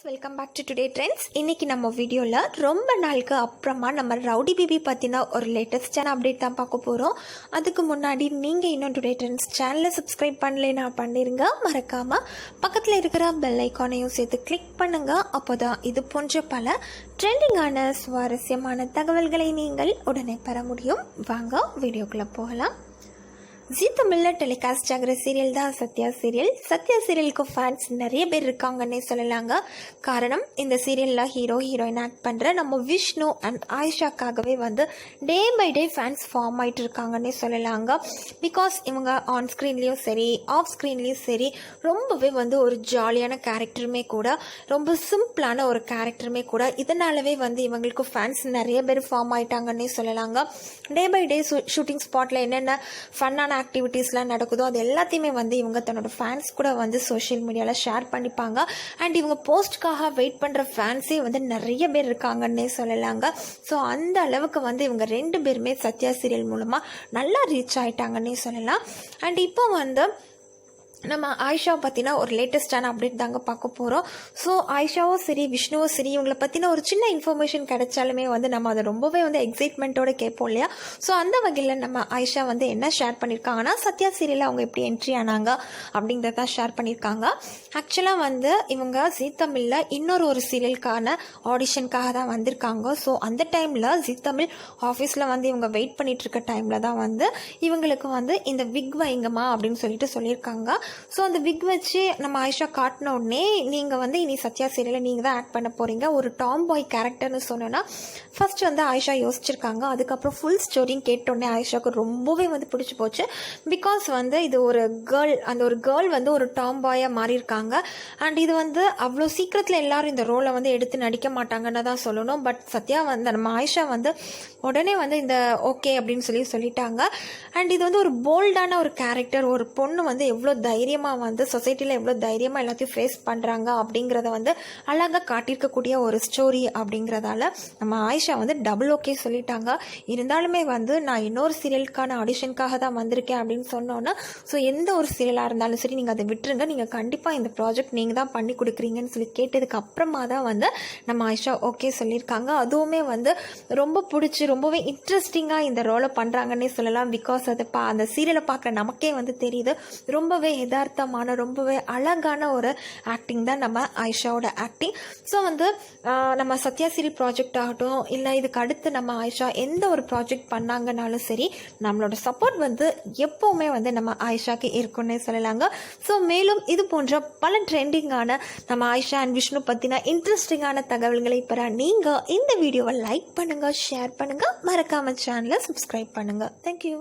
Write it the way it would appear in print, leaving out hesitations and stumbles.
Welcome back to today trends. இன்றைக்கி நம்ம வீடியோவில் ரொம்ப நாளுக்கு அப்புறமா நம்ம ரவுடி பேபி பற்றின ஒரு லேட்டஸ்டான அப்டேட் தான் பார்க்க போகிறோம். அதுக்கு முன்னாடி நீங்கள் இன்னும் டுடே ட்ரெண்ட்ஸ் சேனலை சப்ஸ்கிரைப் பண்ணலைன்னா பண்ணிடுங்க. மறக்காமல் பக்கத்தில் இருக்கிற பெல் ஐக்கானையும் சேர்த்து கிளிக் பண்ணுங்கள். அப்போ தான் இது போன்ற பல ட்ரெண்டிங்கான சுவாரஸ்யமான தகவல்களை நீங்கள் உடனே பெற முடியும். வாங்க வீடியோக்குள்ளே போகலாம். ஜி தமிழில் டெலிகாஸ்ட் ஆகிற சீரியல் தான் சத்யா சீரியல். சத்யா சீரியலுக்கு ஃபேன்ஸ் நிறைய பேர் இருக்காங்கன்னே சொல்லலாங்க. காரணம், இந்த சீரியலில் ஹீரோ ஹீரோயின் ஆக்ட் பண்ணுற நம்ம விஷ்ணு அண்ட் ஆயிஷாக்காகவே day by day fans form ஆகிட்டு இருக்காங்கன்னே சொல்லலாங்க. பிகாஸ் இவங்க ஆன் ஸ்க்ரீன்லேயும் சரி ஆஃப் ஸ்க்ரீன்லேயும் சரி ரொம்பவே ஒரு ஜாலியான கேரக்டருமே கூட, ரொம்ப சிம்பிளான ஒரு கேரக்டருமே கூட. இதனாலவே இவங்களுக்கு ஃபேன்ஸ் நிறைய பேர் ஃபார்ம் ஆகிட்டாங்கன்னே சொல்லலாங்க. டே பை டே ஷூட்டிங் ஸ்பாட்டில் என்னென்ன ஃபன்னான ஆக்டிவிட்டீஸ்லாம் நடக்குதோ அது எல்லாத்தையுமே இவங்க தன்னோட ஃபேன்ஸ் கூட சோஷியல் மீடியாவில் ஷேர் பண்ணிப்பாங்க. அண்ட் இவங்க போஸ்ட்காக வெயிட் பண்ணுற ஃபேன்ஸே நிறைய பேர் இருக்காங்கன்னே சொல்லலாங்க. ஸோ அந்த அளவுக்கு இவங்க ரெண்டு பேருமே சத்யா சீரியல் மூலமாக நல்லா ரீச் ஆகிட்டாங்கன்னே சொல்லலாம். அண்ட் இப்போ நம்ம ஆயிஷாவை பற்றின ஒரு லேட்டஸ்டான அப்டேட் தாங்க பார்க்க போகிறோம். ஸோ ஆயிஷாவும் சரி விஷ்ணுவும் சரி இவங்களை பற்றின ஒரு சின்ன இன்ஃபர்மேஷன் கிடைச்சாலுமே நம்ம அதை ரொம்பவே எக்ஸைட்மெண்ட்டோடு கேட்போம் இல்லையா? ஸோ அந்த வகையில் நம்ம ஆயிஷா என்ன ஷேர் பண்ணியிருக்காங்கன்னா, சத்யா சீரியலில் அவங்க எப்படி என்ட்ரி ஆனாங்க அப்படிங்கிறத ஷேர் பண்ணியிருக்காங்க. ஆக்சுவலாக இவங்க ஜீ தமிழில் இன்னொரு ஒரு சீரியலுக்கான ஆடிஷனுக்காக தான் வந்திருக்காங்க. ஸோ அந்த டைமில் ஜீ தமிழ் ஆஃபீஸில் இவங்க வெயிட் பண்ணிட்டு இருக்க டைமில் தான் இவங்களுக்கு இந்த விக் வைங்கம்மா அப்படின்னு சொல்லியிருக்காங்க. ஸோ அந்த விக் வச்சு நம்ம ஆயிஷா காட்டின உடனே நீங்கள் இனி சத்யா சீரியலில் நீங்கள் தான் ஆக்ட் பண்ண போகிறீங்க, ஒரு டாம் பாய் கேரக்டர்னு சொன்னோன்னா ஃபர்ஸ்ட் ஆயிஷா யோசிச்சிருக்காங்க. அதுக்கப்புறம் ஃபுல் ஸ்டோரியும் கேட்டோடனே ஆயிஷாவுக்கு ரொம்பவே பிடிச்சி போச்சு. பிகாஸ் இது ஒரு கேர்ள், அந்த ஒரு கேர்ள் ஒரு டாம் பாயாக மாறியிருக்காங்க. அண்ட் இது அவ்வளோ சீக்கிரத்தில் எல்லாரும் இந்த ரோலை எடுத்து நடிக்க மாட்டாங்கன்னு தான் சொல்லணும். பட் சத்யா நம்ம ஆயிஷா உடனே இந்த ஓகே அப்படின்னு சொல்லிட்டாங்க. அண்ட் இது ஒரு போல்டான ஒரு கேரக்டர். ஒரு பொண்ணு எவ்வளோ தைரியமாக சொசைட்டியில் எவ்வளோ தைரியமாக எல்லாத்தையும் ஃபேஸ் பண்ணுறாங்க அப்படிங்கிறத அழகாக காட்டியிருக்கக்கூடிய ஒரு ஸ்டோரி அப்படிங்கிறதால நம்ம ஆயிஷா டபுள் ஓகே சொல்லிட்டாங்க. இருந்தாலுமே நான் இன்னொரு சீரியலுக்கான ஆடிஷனுக்காக தான் வந்திருக்கேன் அப்படின்னு சொன்னோன்னா, ஸோ எந்த ஒரு சீரியலாக இருந்தாலும் சரி நீங்கள் அதை விட்டுருங்க, நீங்கள் கண்டிப்பாக இந்த ப்ராஜெக்ட் நீங்கள் தான் பண்ணி கொடுக்குறீங்கன்னு கேட்டதுக்கு அப்புறமா தான் நம்ம ஆயிஷா ஓகே சொல்லியிருக்காங்க. அதுவுமே ரொம்ப பிடிச்சி ரொம்பவே இன்ட்ரெஸ்டிங்காக இந்த ரோலை பண்ணுறாங்கன்னே சொல்லலாம். பிகாஸ் அது அந்த சீரியலை பார்க்குற நமக்கே தெரியுது ரொம்பவே யதார்த்தமான ரொம்பவே அழகான ஒரு ஆக்டிங் தான் நம்ம ஆயிஷாவோட ஆக்டிங். ஸோ நம்ம சத்யா சீரியல் ப்ராஜெக்ட் ஆகட்டும் இல்லை இதுக்கு அடுத்து நம்ம ஆயிஷா எந்த ஒரு ப்ராஜெக்ட் பண்ணாங்கனாலும் சரி நம்மளோட சப்போர்ட் எப்போவுமே நம்ம ஆயிஷாக்கு இருக்குன்னே சொல்லலாங்க. ஸோ மேலும் இது போன்ற பல ட்ரெண்டிங்கான நம்ம ஆயிஷா அண்ட் விஷ்ணு பற்றின இன்ட்ரெஸ்டிங்கான தகவல்களை பெற நீங்கள் இந்த வீடியோவை லைக் பண்ணுங்கள், ஷேர் பண்ணுங்கள், மறக்காம சேனலை சப்ஸ்கிரைப் பண்ணுங்கள். தேங்க்யூ.